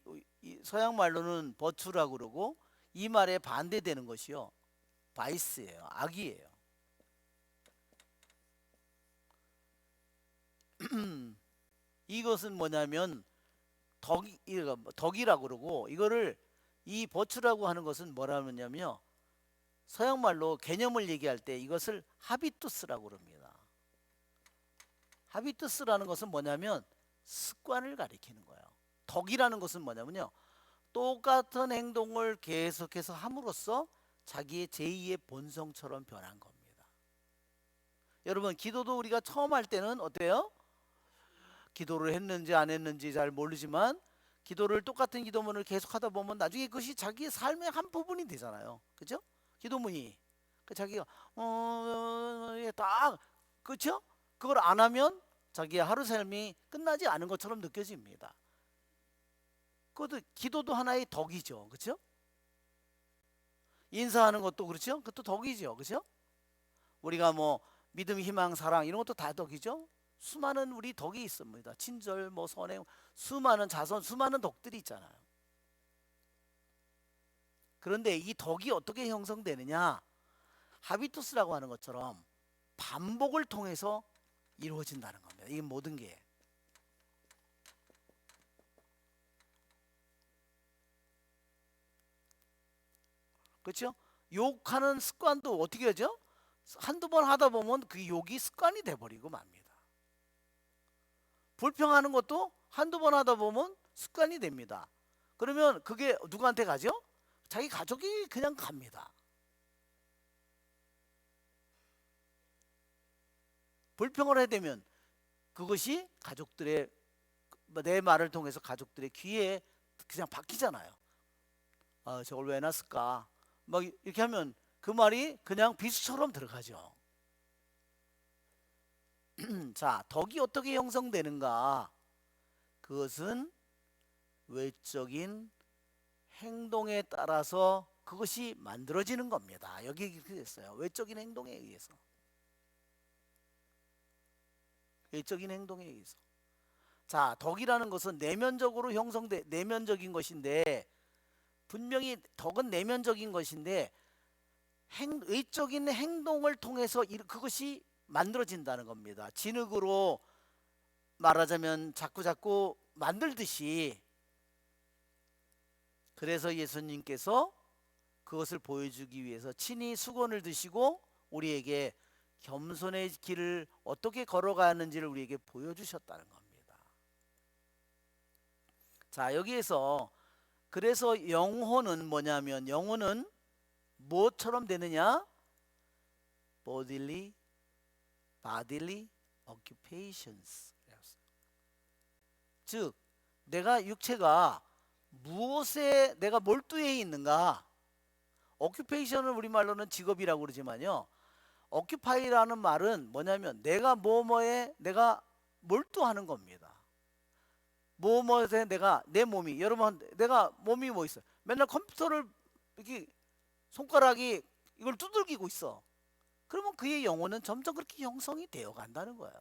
서양 말로는 버추라고 그러고 이 말에 반대되는 것이요, 바이스예요, 악이에요. 이것은 뭐냐면 덕이라고 그러고, 이거를 이 버추라고 하는 것은 뭐라 하냐면요, 서양 말로 개념을 얘기할 때 이것을 하비투스라고 그럽니다. 하비투스라는 것은 뭐냐면 습관을 가리키는 거예요. 덕이라는 것은 뭐냐면요, 똑같은 행동을 계속해서 함으로써 자기의 제2의 본성처럼 변한 겁니다. 여러분, 기도도 우리가 처음 할 때는 어때요? 기도를 했는지 안 했는지 잘 모르지만 기도를 똑같은 기도문을 계속 하다 보면 나중에 그것이 자기의 삶의 한 부분이 되잖아요. 그죠? 기도문이 자기가 딱, 그렇죠? 그걸 안 하면 자기의 하루 삶이 끝나지 않은 것처럼 느껴집니다. 그것도 기도도 하나의 덕이죠. 그렇죠? 인사하는 것도 그렇죠? 그것도 덕이죠. 그렇죠? 우리가 뭐 믿음, 희망, 사랑 이런 것도 다 덕이죠. 수많은 우리 덕이 있습니다. 친절, 뭐 선행, 수많은 자선, 수많은 덕들이 있잖아요. 그런데 이 덕이 어떻게 형성되느냐? 하비투스라고 하는 것처럼 반복을 통해서 이루어진다는 겁니다. 이 모든 게. 그렇죠? 욕하는 습관도 어떻게 하죠? 한두 번 하다 보면 그 욕이 습관이 돼버리고 맙니다. 불평하는 것도 한두 번 하다 보면 습관이 됩니다. 그러면 그게 누구한테 가죠? 자기 가족이 그냥 갑니다. 불평을 해야 되면 그것이 가족들의, 내 말을 통해서 가족들의 귀에 그냥 박히잖아요. 저걸 왜 해놨을까? 막 이렇게 하면 그 말이 그냥 비수처럼 들어가죠. 자, 덕이 어떻게 형성되는가? 그것은 외적인 행동에 따라서 그것이 만들어지는 겁니다. 여기 이렇게 됐어요. 외적인 행동에 의해서. 외적인 행동에 의해서. 자, 덕이라는 것은 내면적인 것인데, 분명히 덕은 내면적인 것인데 외적인 행동을 통해서 그것이 만들어진다는 겁니다. 진흙으로 말하자면 자꾸 만들듯이. 그래서 예수님께서 그것을 보여주기 위해서 친히 수건을 드시고 우리에게 겸손의 길을 어떻게 걸어가는지를 우리에게 보여주셨다는 겁니다. 자, 여기에서 그래서 영혼은 뭐냐면, 영혼은 무엇처럼 되느냐? bodily occupations. 즉, 내가 육체가 무엇에 내가 몰두해 있는가? occupation을 우리말로는 직업이라고 그러지만요, occupy라는 말은 뭐냐면 내가 뭐뭐에 내가 몰두하는 겁니다. 뭐뭐에 내가, 내 몸이, 여러분 내가 몸이 뭐 있어요? 맨날 컴퓨터를 이렇게 손가락이 이걸 두들기고 있어. 그러면 그의 영혼은 점점 그렇게 형성이 되어 간다는 거예요.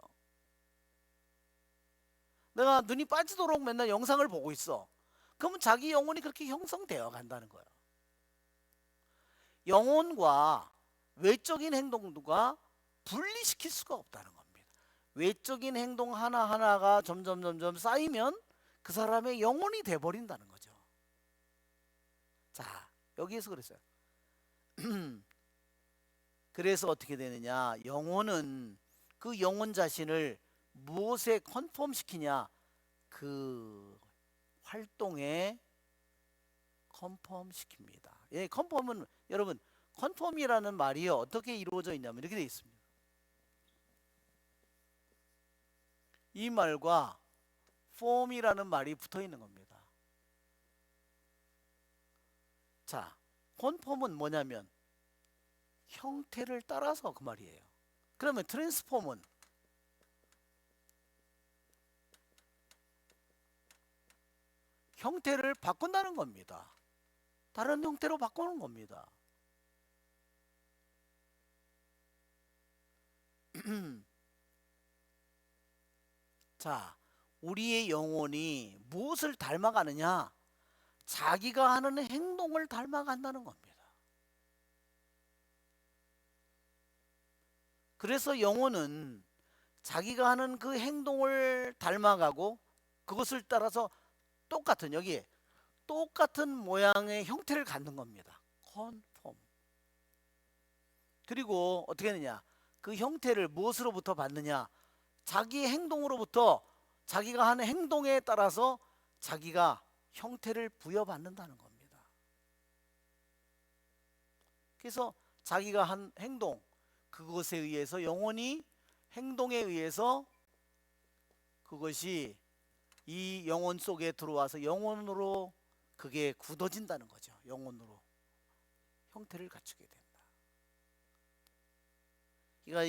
내가 눈이 빠지도록 맨날 영상을 보고 있어. 그러면 자기 영혼이 그렇게 형성되어 간다는 거예요. 영혼과 외적인 행동과 분리시킬 수가 없다는 겁니다. 외적인 행동 하나하나가 점점 쌓이면 그 사람의 영혼이 돼버린다는 거죠. 자, 여기에서 그랬어요. 그래서 어떻게 되느냐, 영혼은 그 영혼 자신을 무엇에 컨펌 시키냐, 그 활동에 컨펌 시킵니다. 예, 컨펌은 여러분, 컨펌이라는 말이 어떻게 이루어져 있냐면 이렇게 되어 있습니다. 이 말과 form이라는 말이 붙어 있는 겁니다. 자, 컨펌은 뭐냐면 형태를 따라서 그 말이에요. 그러면 트랜스폼은 형태를 바꾼다는 겁니다. 다른 형태로 바꾸는 겁니다. 자, 우리의 영혼이 무엇을 닮아가느냐? 자기가 하는 행동을 닮아간다는 겁니다. 그래서 영혼은 자기가 하는 그 행동을 닮아가고 그것을 따라서 똑같은, 여기에 똑같은 모양의 형태를 갖는 겁니다. 컨폼. 그리고 어떻게 하느냐, 그 형태를 무엇으로부터 받느냐, 자기의 행동으로부터, 자기가 하는 행동에 따라서 자기가 형태를 부여받는다는 겁니다. 그래서 자기가 한 행동, 그것에 의해서 영혼이 행동에 의해서 그것이 이 영혼 속에 들어와서 영혼으로 그게 굳어진다는 거죠. 영혼으로 형태를 갖추게 된다. 그러니까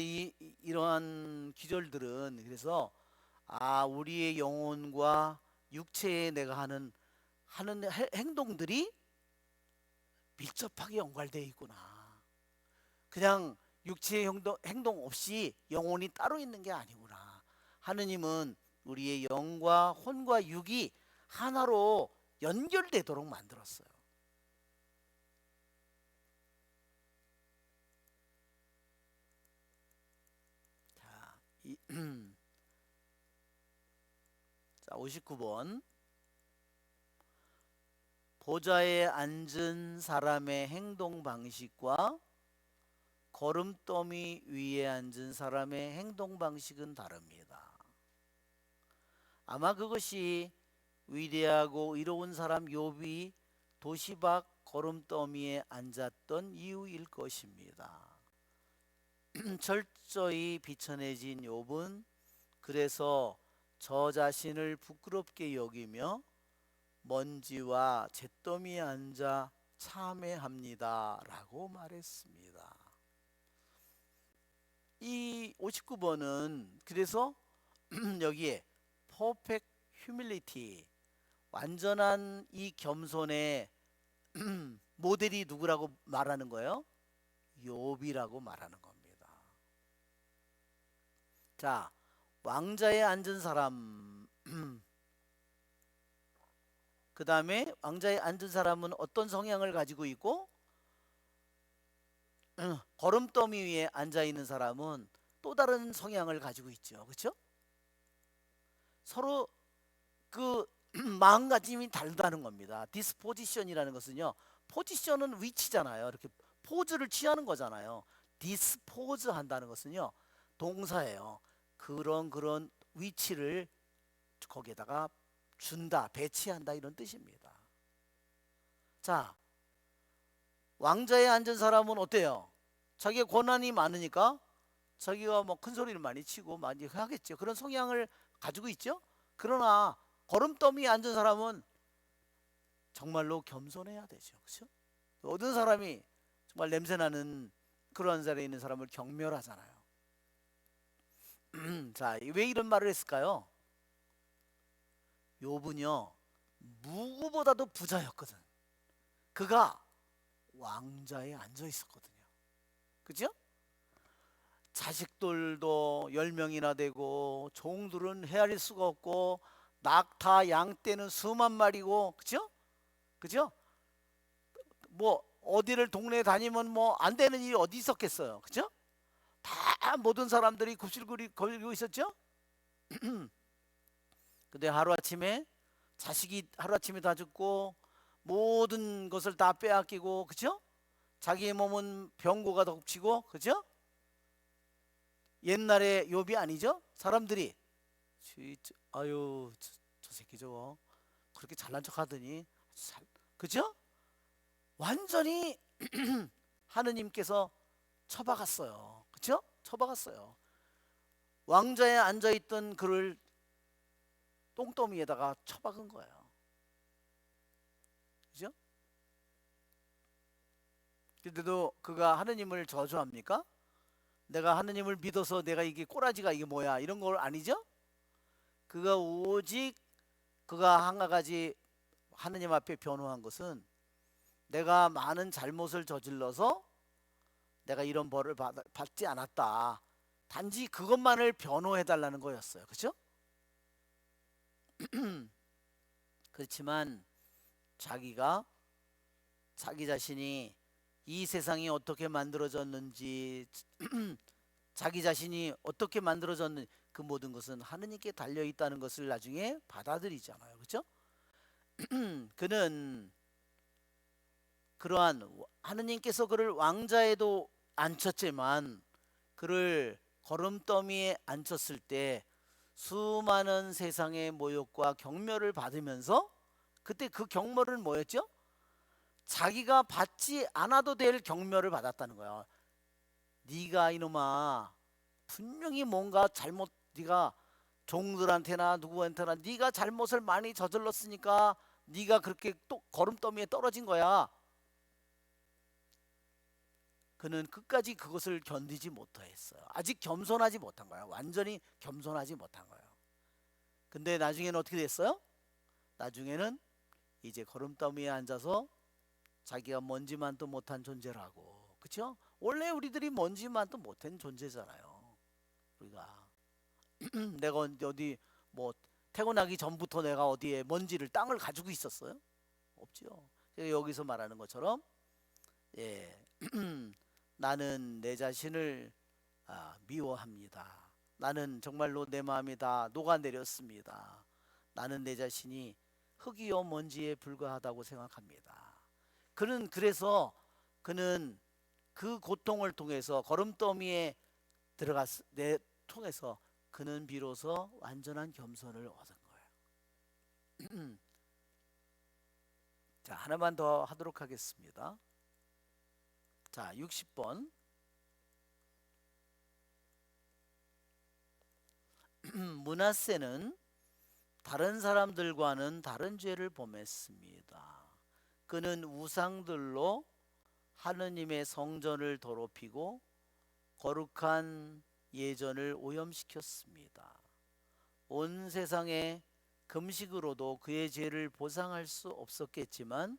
이러한 기절들은, 그래서 우리의 영혼과 육체에 내가 하는 행동들이 밀접하게 연관되어 있구나. 그냥 육체의 행동 없이 영혼이 따로 있는 게 아니구나. 하느님은 우리의 영과 혼과 육이 하나로 연결되도록 만들었어요. 자, 자, 59번. 보좌에 앉은 사람의 행동 방식과 거름더미 위에 앉은 사람의 행동 방식은 다릅니다. 아마 그것이 위대하고 의로운 사람 욥이 도시 밖 거름더미에 앉았던 이유일 것입니다. 철저히 비천해진 욥은 그래서 저 자신을 부끄럽게 여기며 먼지와 잿더미에 앉아 참회합니다 라고 말했습니다. 이 59번은 그래서 여기에 perfect humility, 완전한 이 겸손의 모델이 누구라고 말하는 거예요? 욥이라고 말하는 겁니다. 자, 왕자에 앉은 사람, 그 다음에 왕자에 앉은 사람은 어떤 성향을 가지고 있고, 거름더미 위에 앉아 있는 사람은 또 다른 성향을 가지고 있죠. 그렇죠? 서로 그 마음가짐이 다르다는 겁니다. 디스포지션이라는 것은요, 포지션은 위치잖아요. 이렇게 포즈를 취하는 거잖아요. 디스포즈 한다는 것은요, 동사예요. 그런 위치를 거기에다가 준다, 배치한다, 이런 뜻입니다. 자, 왕자에 앉은 사람은 어때요? 자기의 권한이 많으니까 자기가 뭐 큰 소리를 많이 치고 많이 하겠죠. 그런 성향을 가지고 있죠. 그러나 거름더미에 앉은 사람은 정말로 겸손해야 되죠. 그렇죠? 어떤 사람이 정말 냄새나는 그런 자리에 있는 사람을 경멸하잖아요. 자, 왜 이런 말을 했을까요? 욥은요, 누구보다도 부자였거든. 그가 왕자에 앉아 있었거든요. 그죠? 자식들도 10명이나 되고 종들은 헤아릴 수가 없고 낙타 양떼는 수만 마리고, 그죠? 그죠? 뭐 어디를 동네에 다니면 뭐 안 되는 일이 어디 있었겠어요, 그죠? 다 모든 사람들이 굽실거리 걸리고 있었죠. 근데 하루아침에 자식이 하루아침에 다 죽고 모든 것을 다 빼앗기고, 그죠? 자기의 몸은 병고가 덮치고, 그죠? 옛날에 욥이 아니죠? 사람들이 아유 저 새끼 저거 그렇게 잘난 척 하더니 그죠? 완전히 하느님께서 처박았어요. 그죠? 처박았어요. 왕좌에 앉아있던 그를 똥더미에다가 처박은 거예요. 그죠? 근데도 그가 하느님을 저주합니까? 내가 하느님을 믿어서 내가 이게 꼬라지가 이게 뭐야 이런 걸 아니죠? 그가 오직 그가 한 가지 하느님 앞에 변호한 것은 내가 많은 잘못을 저질러서 내가 이런 벌을 받지 않았다. 단지 그것만을 변호해 달라는 거였어요. 그렇죠? 그렇지만 자기가 자기 자신이 이 세상이 어떻게 만들어졌는지 자기 자신이 어떻게 만들어졌는지 그 모든 것은 하느님께 달려 있다는 것을 나중에 받아들이잖아요. 그렇죠? 그는 그러한 하느님께서 그를 왕자에도 앉혔지만 그를 거름더미에 앉혔을 때 수많은 세상의 모욕과 경멸을 받으면서 그때 그 경멸은 뭐였죠? 자기가 받지 않아도 될 경멸을 받았다는 거야. 네가 이놈아 분명히 뭔가 잘못 네가 종들한테나 누구한테나 네가 잘못을 많이 저질렀으니까 네가 그렇게 또 거름더미에 떨어진 거야. 그는 끝까지 그것을 견디지 못했어요. 아직 겸손하지 못한 거야. 완전히 겸손하지 못한 거예요. 근데 나중에는 어떻게 됐어요? 나중에는 이제 거름더미에 앉아서 자기가 먼지만도 못한 존재라고. 그렇죠? 원래 우리들이 먼지만도 못한 존재잖아요. 우리가 내가 어디 뭐 태어나기 전부터 내가 어디에 먼지를 땅을 가지고 있었어요? 없죠. 여기서 말하는 것처럼 예. 나는 내 자신을 미워합니다. 나는 정말로 내 마음이 다 녹아내렸습니다. 나는 내 자신이 흙이요 먼지에 불과하다고 생각합니다. 그래서 그는 그 고통을 통해서 거름더미에 통해서 그는 비로소 완전한 겸손을 얻은 거예요. 자, 하나만 더 하도록 하겠습니다. 자, 60번. 므낫세는 다른 사람들과는 다른 죄를 범했습니다. 그는 우상들로 하느님의 성전을 더럽히고 거룩한 예전을 오염시켰습니다. 온 세상에 금식으로도 그의 죄를 보상할 수 없었겠지만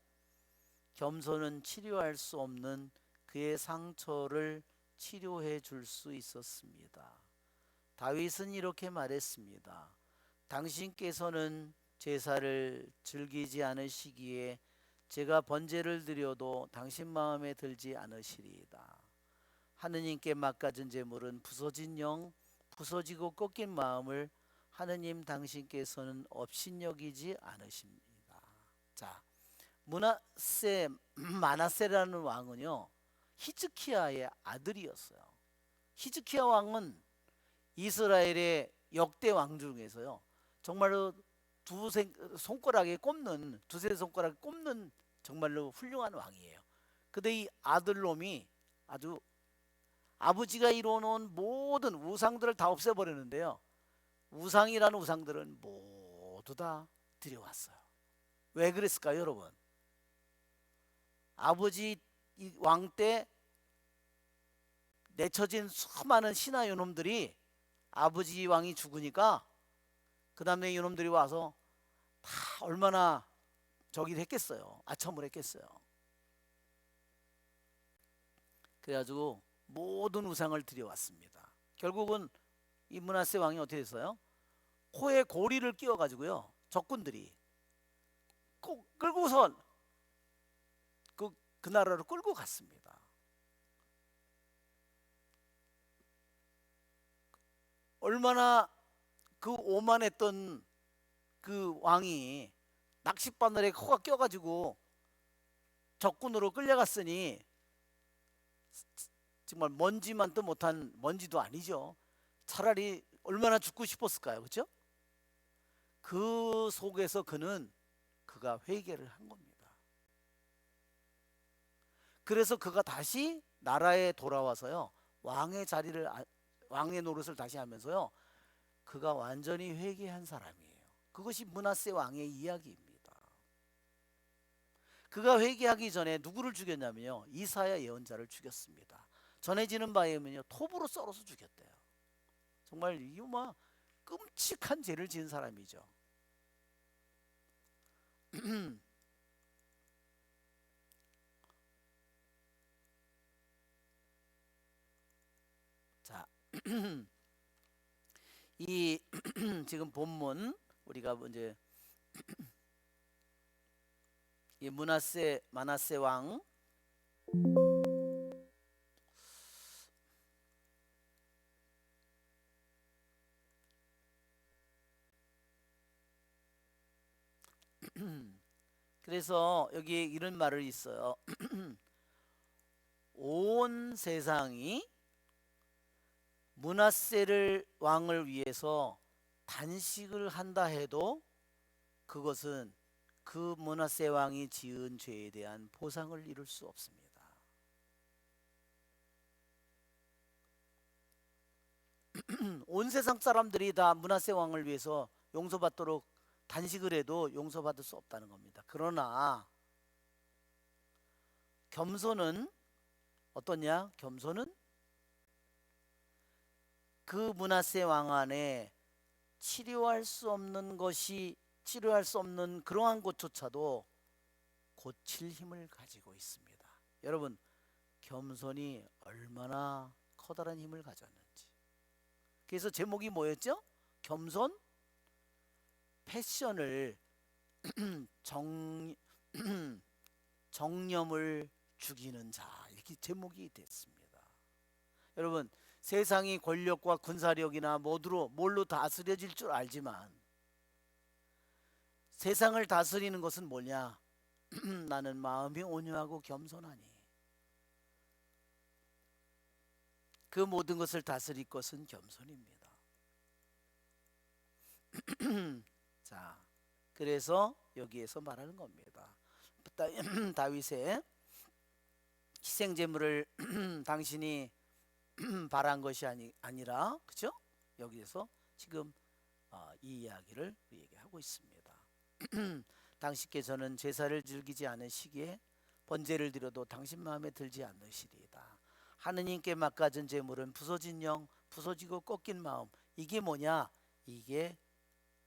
겸손은 치료할 수 없는 그의 상처를 치료해 줄 수 있었습니다. 다윗은 이렇게 말했습니다. 당신께서는 제사를 즐기지 않으시기에 제가 번제를 드려도 당신 마음에 들지 않으시리이다. 하느님께 맡겨진 제물은 부서진 영, 부서지고 꺾인 마음을 하느님 당신께서는 업신여기지 않으십니다. 자, 마나세라는 왕은요 히즈키야의 아들이었어요. 히즈키야 왕은 이스라엘의 역대 왕 중에서요 정말로 손가락에 꼽는 두세 손가락에 꼽는 정말로 훌륭한 왕이에요. 근데 이 아들놈이 아주 아버지가 이뤄놓은 모든 우상들을 다 없애버리는데요, 우상이라는 우상들은 모두 다 들여왔어요. 왜 그랬을까요, 여러분? 아버지 왕 때 내쳐진 수많은 신하 요놈들이 아버지 왕이 죽으니까 그 다음에 요놈들이 와서 다 얼마나 저기를 했겠어요. 아첨을 했겠어요. 그래가지고 모든 우상을 들여왔습니다. 결국은 이 므낫세 왕이 어떻게 됐어요? 코에 고리를 끼워 가지고요, 적군들이 끌고선 그 나라로 끌고 갔습니다. 얼마나 그 오만했던 그 왕이 낚싯바늘에 코가 껴가지고 적군으로 끌려갔으니 정말 먼지만도 못한, 먼지도 아니죠. 차라리 얼마나 죽고 싶었을까요, 그렇죠? 그 속에서 그가 회개를 한 겁니다. 그래서 그가 다시 나라에 돌아와서요, 왕의 노릇을 다시 하면서요, 그가 완전히 회개한 사람이에요. 그것이 므낫세 왕의 이야기입니다. 그가 회개하기 전에 누구를 죽였냐면요, 이사야 예언자를 죽였습니다. 전해지는 바에 의하면요, 톱으로 썰어서 죽였대요. 정말 이거 뭐 끔찍한 죄를 지은 사람이죠. 자, 이 지금 본문 우리가 이제 이 마나세 왕, 그래서 여기 이런 말을 있어요. 온 세상이 므낫세를 왕을 위해서 단식을 한다 해도 그것은 그 므낫세 왕이 지은 죄에 대한 보상을 이룰 수 없습니다. 온 세상 사람들이 다 므낫세 왕을 위해서 용서받도록 단식을 해도 용서받을 수 없다는 겁니다. 그러나 겸손은 어떠냐? 겸손은 그 므낫세 왕 안에 치료할 수 없는 그러한 것조차도 고칠 힘을 가지고 있습니다. 여러분, 겸손이 얼마나 커다란 힘을 가졌는지. 그래서 제목이 뭐였죠? 겸손, 패션을 정념을 죽이는 자, 이렇게 제목이 됐습니다. 여러분, 세상이 권력과 군사력이나 뭘로 다스려질 줄 알지만 세상을 다스리는 것은 뭐냐? 나는 마음이 온유하고 겸손하니 그 모든 것을 다스릴 것은 겸손입니다. 자, 그래서 여기에서 말하는 겁니다. 다윗의 희생제물을 당신이 바란 것이 아니라, 그죠? 여기에서 지금 이 이야기를 우리에게 하고 있습니다. 당신께서는 제사를 즐기지 않으시기에 번제를 드려도 당신 마음에 들지 않으시리이다. 하느님께 맡겨진 제물은 부서진 영, 부서지고 꺾인 마음, 이게 뭐냐? 이게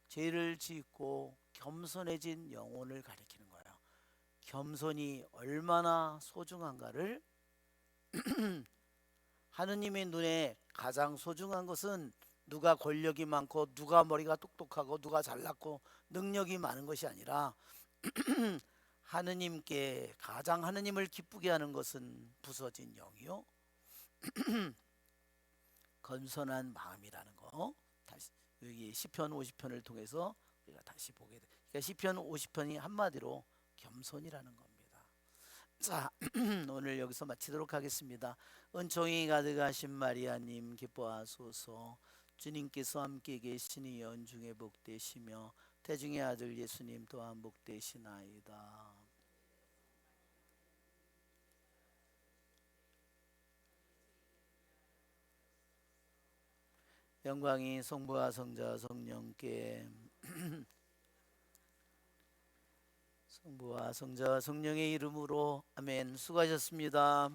죄를 짓고 겸손해진 영혼을 가리키는 거예요. 겸손이 얼마나 소중한가를 하느님의 눈에 가장 소중한 것은 누가 권력이 많고 누가 머리가 똑똑하고 누가 잘났고 능력이 많은 것이 아니라 하느님을 기쁘게 하는 것은 부서진 영이요 건선한 마음이라는 거. 다시 여기 시편 50편을 통해서 우리가 다시 보게 돼. 그러니까 시편 50편이 한마디로 겸손이라는 겁니다. 자, 오늘 여기서 마치도록 하겠습니다. 은총이 가득하신 마리아님 기뻐하소서. 주님께서 함께 계시니 연중에 복되시며 태중의 아들 예수님 또한 복되시나이다. 영광이 성부와 성자와 성령께 성부와 성자와 성령의 이름으로 아멘. 수고하셨습니다.